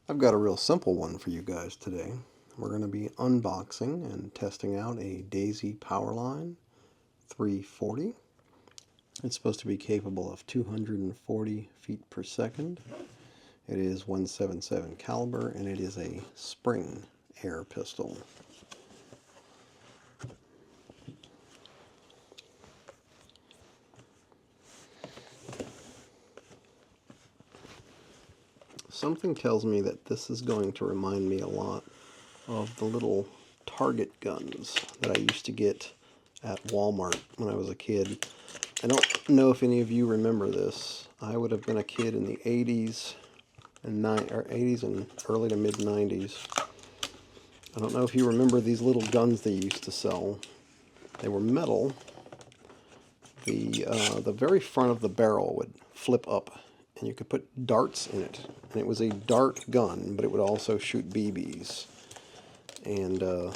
I've got a real simple one for you guys today. We're going to be unboxing and testing out a Daisy Powerline 340. It's supposed to be capable of 240 feet per second. It is 177 caliber and it is a spring air pistol. Something tells me that this is going to remind me a lot of the little target guns that I used to get at Walmart when I was a kid. I don't know if any of you remember this. I would have been a kid in the 80s and 80s and early to mid 90s. I don't know if you remember these little guns they used to sell. They were metal. The very front of the barrel would flip up and you could put darts in it. And it was a dart gun, but it would also shoot BBs. And I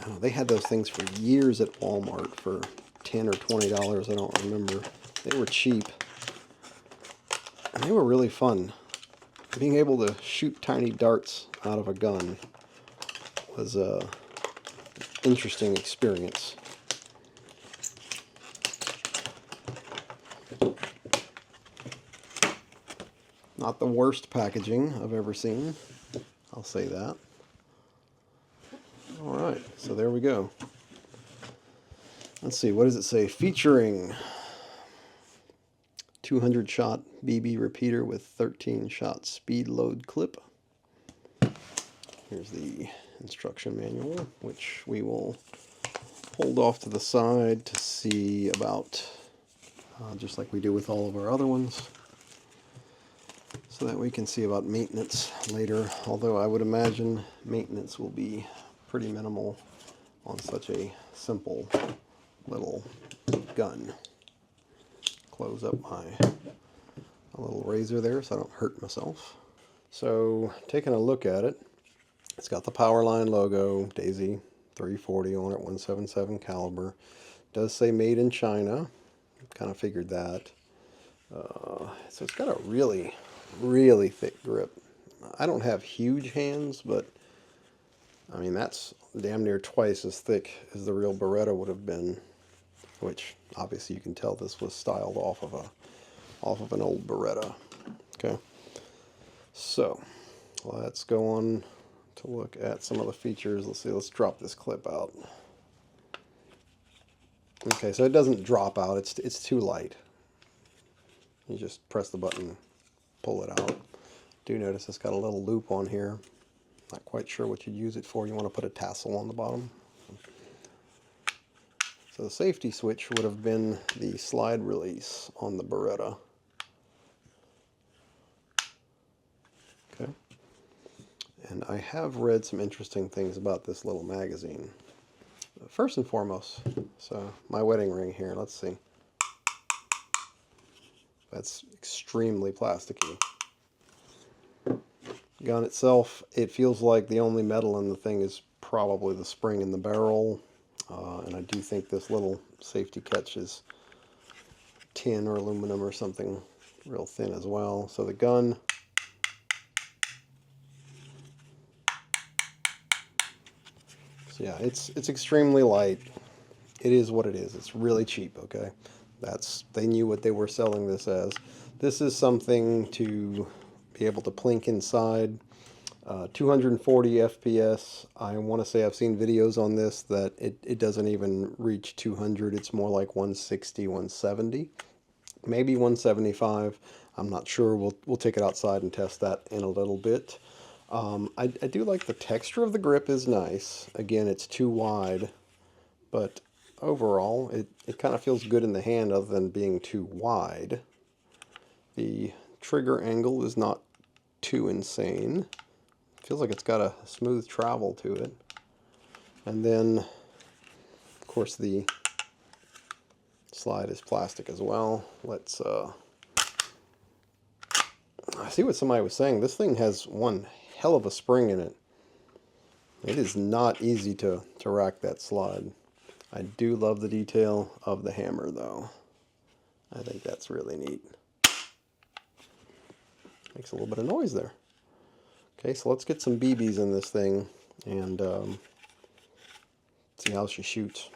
don't know, they had those things for years at Walmart for $10 or $20, I don't remember. They were cheap. And they were really fun. Being able to shoot tiny darts out of a gun was an interesting experience. Not the worst packaging I've ever seen, I'll say that. Alright, so there we go. Let's see, what does it say? Featuring 200 shot BB repeater with 13 shot speed load clip. Here's the instruction manual, which we will hold off to the side to see about, just like we do with all of our other ones, so that we can see about maintenance later, although I would imagine maintenance will be pretty minimal on such a simple little gun. Close up my little razor there so I don't hurt myself. So taking a look at it, it's got the Powerline logo, Daisy 340 on it, 177 caliber. It does say made in China. Kind of figured that. So it's got a really, really thick grip. I don't have huge hands, but I mean that's damn near twice as thick as the real Beretta would have been, which obviously you can tell this was styled off of an old Beretta. Okay, so let's go on to look at some of the features. Let's see, let's drop this clip out. Okay, so it doesn't drop out, it's too light. You just press the button, pull it out. Do notice it's got a little loop on here. Not quite sure what you'd use it for. You want to put a tassel on the bottom. So the safety switch would have been the slide release on the Beretta. Okay. And I have read some interesting things about this little magazine. First and foremost, so my wedding ring here, let's see. That's extremely plasticky. Gun itself, it feels like the only metal in the thing is probably the spring in the barrel. And I do think this little safety catch is tin or aluminum or something real thin as well. So the gun, so yeah, it's extremely light. It is what it is. It's really cheap, okay? They knew what they were selling this as. This is something to be able to plink inside. 240 FPS. I want to say I've seen videos on this that it doesn't even reach 200. It's more like 160, 170, maybe 175. I'm not sure. We'll take it outside and test that in a little bit. I do like the texture of the grip is nice. Again, it's too wide, but overall it kind of feels good in the hand other than being too wide. The trigger angle is not too insane. Feels like it's got a smooth travel to it. And then, of course, the slide is plastic as well. Let's I see what somebody was saying. This thing has one hell of a spring in it. It is not easy to rack that slide. I do love the detail of the hammer, though. I think that's really neat. Makes a little bit of noise there. Okay, so let's get some BBs in this thing and see how she shoots.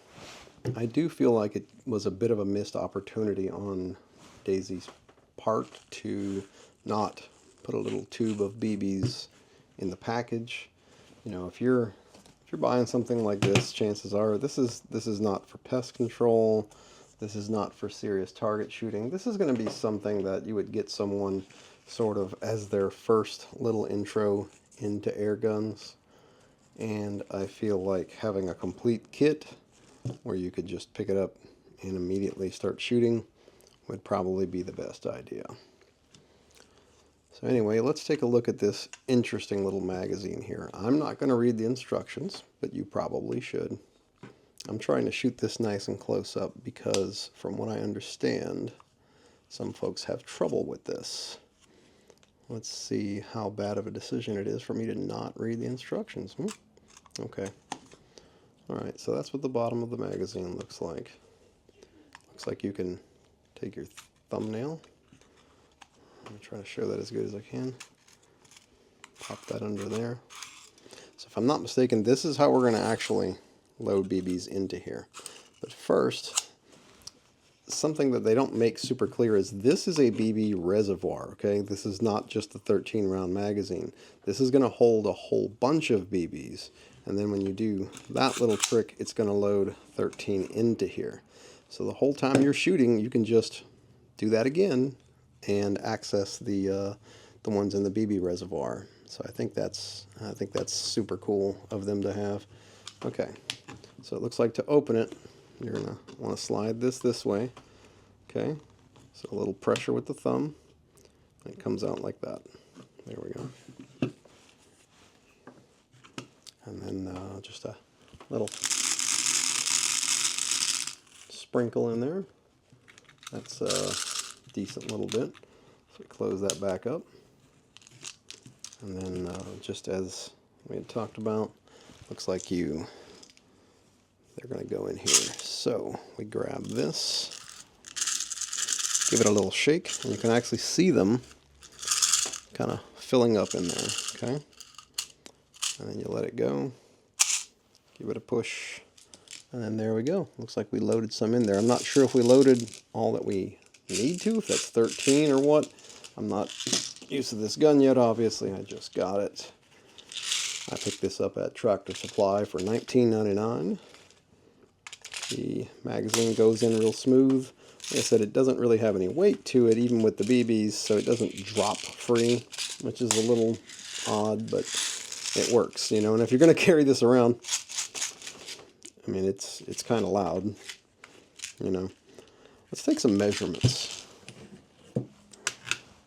I do feel like it was a bit of a missed opportunity on Daisy's part to not put a little tube of BBs in the package. You know, if you're buying something like this, chances are this is not for pest control. This is not for serious target shooting. This is going to be something that you would get someone sort of as their first little intro into air guns. And I feel like having a complete kit where you could just pick it up and immediately start shooting would probably be the best idea. So anyway, let's take a look at this interesting little magazine here. I'm not going to read the instructions, but you probably should. I'm trying to shoot this nice and close up because, from what I understand, some folks have trouble with this. Let's see how bad of a decision it is for me to not read the instructions. Okay. Alright, so that's what the bottom of the magazine looks like. Looks like you can take your thumbnail. I'm going to try to show that as good as I can. Pop that under there. So if I'm not mistaken, this is how we're going to actually load BBs into here. But first, something that they don't make super clear is this is a BB reservoir, okay? This is not just a 13 round magazine. This is going to hold a whole bunch of BBs, and then when you do that little trick, it's going to load 13 into here. So the whole time you're shooting, you can just do that again and access the ones in the BB reservoir. So I think that's super cool of them to have. Okay, so it looks like to open it, you're going to want to slide this way. Okay, so a little pressure with the thumb. It comes out like that. There we go. And then just a little sprinkle in there. That's a decent little bit. So we close that back up. And then just as we had talked about, looks like they're going to go in here. So we grab this, give it a little shake, and you can actually see them kind of filling up in there, okay? And then you let it go, give it a push, and then there we go. Looks like we loaded some in there. I'm not sure if we loaded all that we need to, if that's 13 or what. I'm not used to this gun yet, obviously. I just got it. I picked this up at Tractor Supply for $19.99. The magazine goes in real smooth. Like I said, it doesn't really have any weight to it, even with the BBs, so it doesn't drop free, which is a little odd, but it works, you know. And if you're going to carry this around, I mean, it's kind of loud, you know. Let's take some measurements.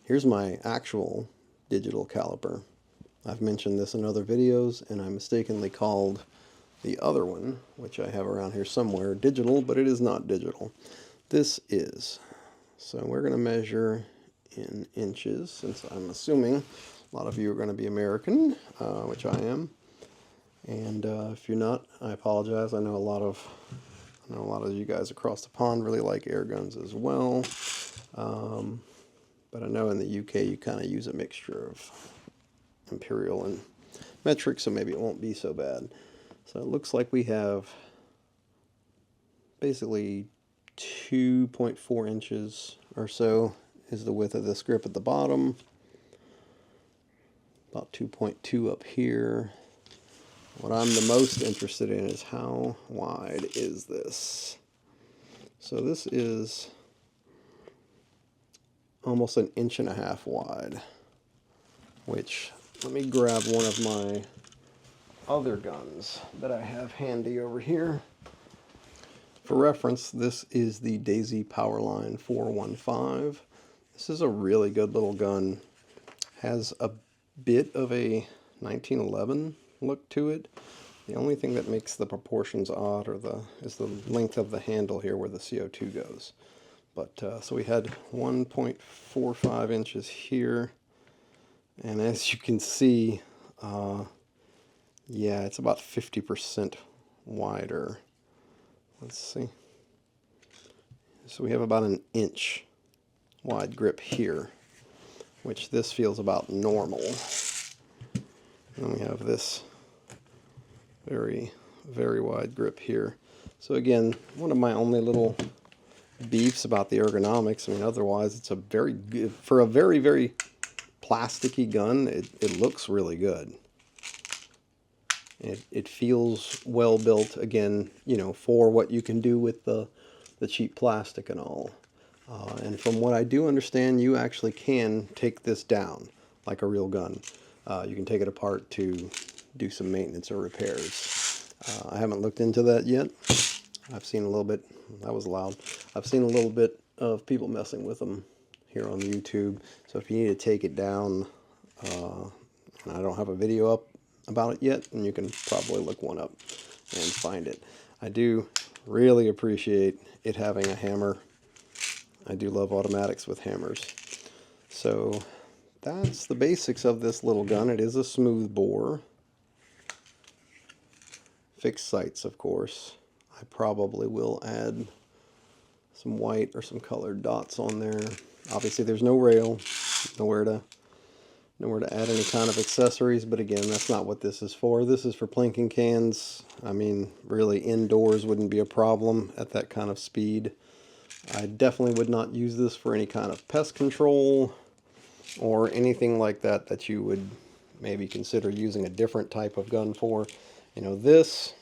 Here's my actual digital caliper. I've mentioned this in other videos, and I mistakenly called the other one, which I have around here somewhere, digital, but it is not digital. This is. So we're going to measure in inches, since I'm assuming a lot of you are going to be American, which I am. And if you're not, I apologize. I know a lot of you guys across the pond really like air guns as well. But I know in the UK you kind of use a mixture of imperial and metric, so maybe it won't be so bad. So it looks like we have basically 2.4 inches or so is the width of this grip at the bottom. About 2.2 up here. What I'm the most interested in is how wide is this? So this is almost 1.5 inches wide, which, let me grab one of my other guns that I have handy over here. For reference, this is the Daisy Powerline 415. This is a really good little gun. Has a bit of a 1911 look to it. The only thing that makes the proportions odd is the length of the handle here where the CO2 goes. But so we had 1.45 inches here, and as you can see, yeah, it's about 50% wider. Let's see. So we have about 1 inch wide grip here, which this feels about normal. And we have this very, very wide grip here. So again, one of my only little beefs about the ergonomics. I mean, otherwise it's a very good, for a very, very plasticky gun, it looks really good. It feels well built, again, you know, for what you can do with the cheap plastic and all. And from what I do understand, you actually can take this down like a real gun. You can take it apart to do some maintenance or repairs. I haven't looked into that yet. I've seen a little bit, that was loud. I've seen a little bit of people messing with them here on YouTube. So if you need to take it down, and I don't have a video up about it yet, and you can probably look one up and find it. I do really appreciate it having a hammer. I do love automatics with hammers. So that's the basics of this little gun. It is a smooth bore. Fixed sights, of course. I probably will add some white or some colored dots on there. Obviously there's no rail, nowhere to add any kind of accessories, but again, that's not what this is for. This is for plinking cans. I mean, really indoors wouldn't be a problem at that kind of speed. I definitely would not use this for any kind of pest control or anything like that that you would maybe consider using a different type of gun for. You know, this,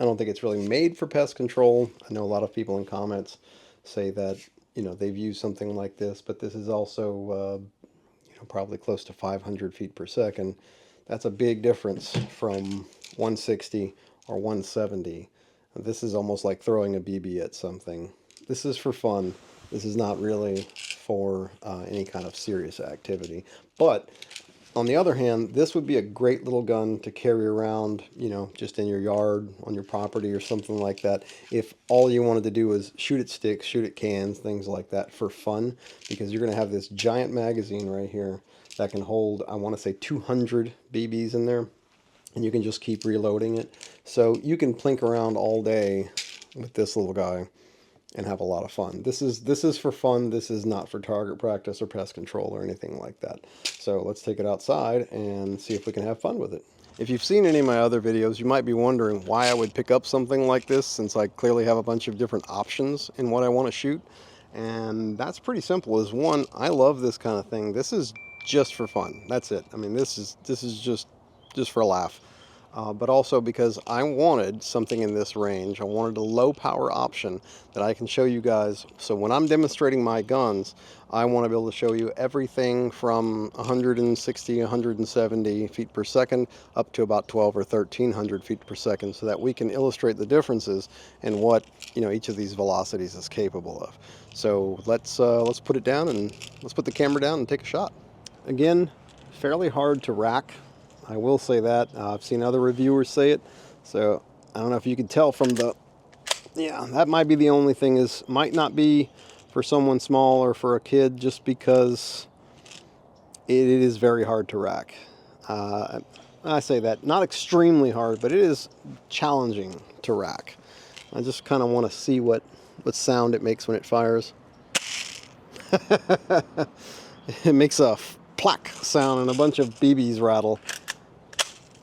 I don't think it's really made for pest control. I know a lot of people in comments say that, you know, they've used something like this, but this is also you know, probably close to 500 feet per second. That's a big difference from 160 or 170. This is almost like throwing a BB at something. This is for fun. This is not really for any kind of serious activity. But on the other hand, this would be a great little gun to carry around, you know, just in your yard, on your property or something like that. If all you wanted to do was shoot at sticks, shoot at cans, things like that for fun, because you're going to have this giant magazine right here that can hold, I want to say 200 BBs in there, and you can just keep reloading it. So you can plink around all day with this little guy and have a lot of fun. This is for fun. This is not for target practice or pest control or anything like that. So let's take it outside and see if we can have fun with it. If you've seen any of my other videos, you might be wondering why I would pick up something like this, since I clearly have a bunch of different options in what I want to shoot. And that's pretty simple. Is one, I love this kind of thing. This is just for fun. That's it. I mean, this is just for a laugh. But also because I wanted something in this range. I wanted a low power option that I can show you guys. So when I'm demonstrating my guns, I want to be able to show you everything from 160, 170 feet per second up to about 12 or 1300 feet per second, so that we can illustrate the differences in what, you know, each of these velocities is capable of. So let's put it down, and let's put the camera down and take a shot. Again, fairly hard to rack. I will say that. I've seen other reviewers say it, so I don't know if you can tell from the, yeah, that might be the only thing, is might not be for someone small or for a kid, just because it is very hard to rack. I say that, not extremely hard, but it is challenging to rack. I just kind of want to see what sound it makes when it fires. It makes a plack sound and a bunch of BBs rattle.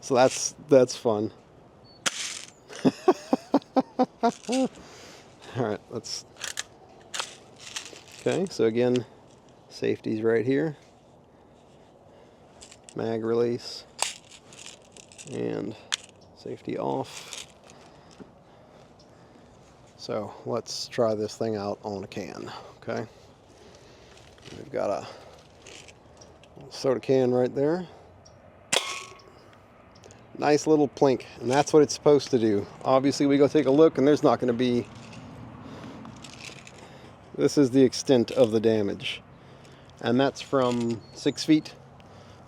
So that's fun. Alright, let's... Okay, so again, safety's right here. Mag release. And safety off. So let's try this thing out on a can, okay? We've got a soda can right there. Nice little plink, and that's what it's supposed to do. Obviously we go take a look and there's not going to be, this is the extent of the damage, and that's from 6 feet.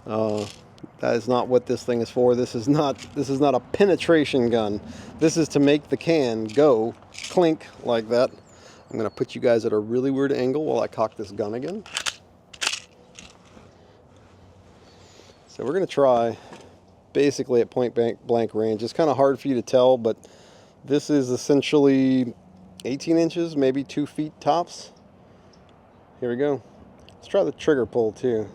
That is not what this thing is for. This is not a penetration gun. This is to make the can go clink like that. I'm going to put you guys at a really weird angle while I cock this gun again. So we're going to try basically at point blank range. It's kind of hard for you to tell, but this is essentially 18 inches, maybe 2 feet tops. Here we go. Let's try the trigger pull too.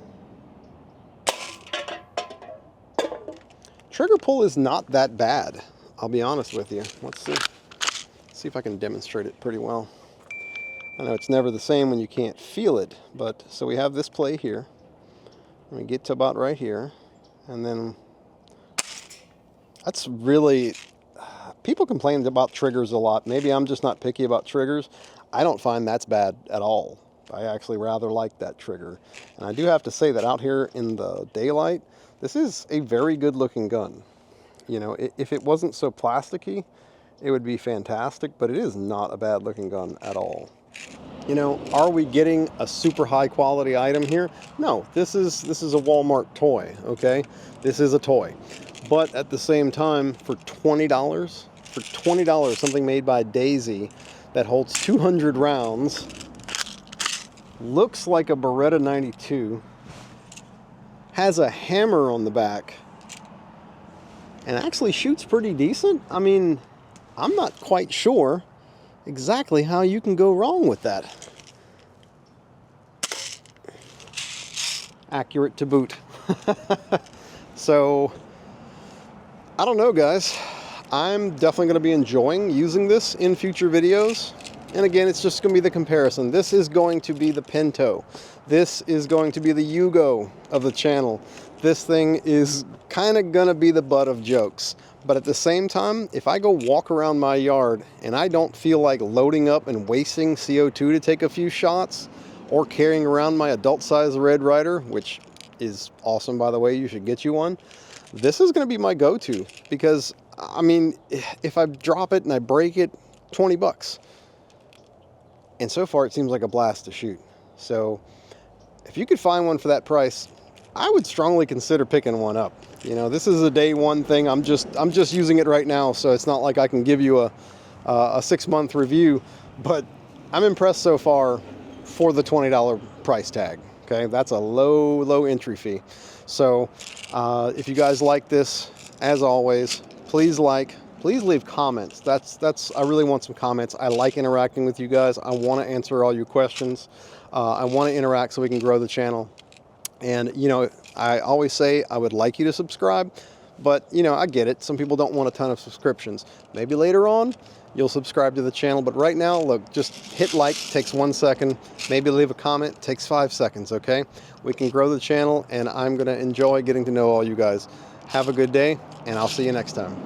trigger pull is not that bad, I'll be honest with you. Let's see if I can demonstrate it pretty well. I know it's never the same when you can't feel it, but so we have this play here. We get to about right here, and then that's really, people complain about triggers a lot. Maybe I'm just not picky about triggers. I don't find that's bad at all. I actually rather like that trigger. And I do have to say that out here in the daylight, this is a very good looking gun. You know, if it wasn't so plasticky, it would be fantastic, but it is not a bad looking gun at all. You know, are we getting a super high quality item here? No, this is a Walmart toy, okay? This is a toy. But at the same time, for $20, something made by Daisy that holds 200 rounds, looks like a Beretta 92, has a hammer on the back, and actually shoots pretty decent. I mean, I'm not quite sure exactly how you can go wrong with that. Accurate to boot. So, I don't know, guys. I'm definitely going to be enjoying using this in future videos. And again, it's just going to be the comparison. This is going to be the Pinto. This is going to be the Yugo of the channel. This thing is kind of going to be the butt of jokes. But at the same time, if I go walk around my yard and I don't feel like loading up and wasting CO2 to take a few shots, or carrying around my adult-sized Red Ryder, which is awesome, by the way, you should get you one, this is going to be my go-to. Because, I mean, if I drop it and I break it, 20 bucks. And so far, it seems like a blast to shoot. So, if you could find one for that price, I would strongly consider picking one up. You know, this is a day one thing. I'm just using it right now, so it's not like I can give you a 6-month review. But I'm impressed so far for the $20 price tag. Okay, that's a low entry fee. So, if you guys like this, as always, please leave comments. I really want some comments. I like interacting with you guys. I want to answer all your questions. I want to interact so we can grow the channel. And, you know, I always say I would like you to subscribe, but, you know, I get it. Some people don't want a ton of subscriptions. Maybe later on you'll subscribe to the channel, but right now, look, just hit like, takes 1 second. Maybe leave a comment, takes 5 seconds, okay? We can grow the channel, and I'm going to enjoy getting to know all you guys. Have a good day, and I'll see you next time.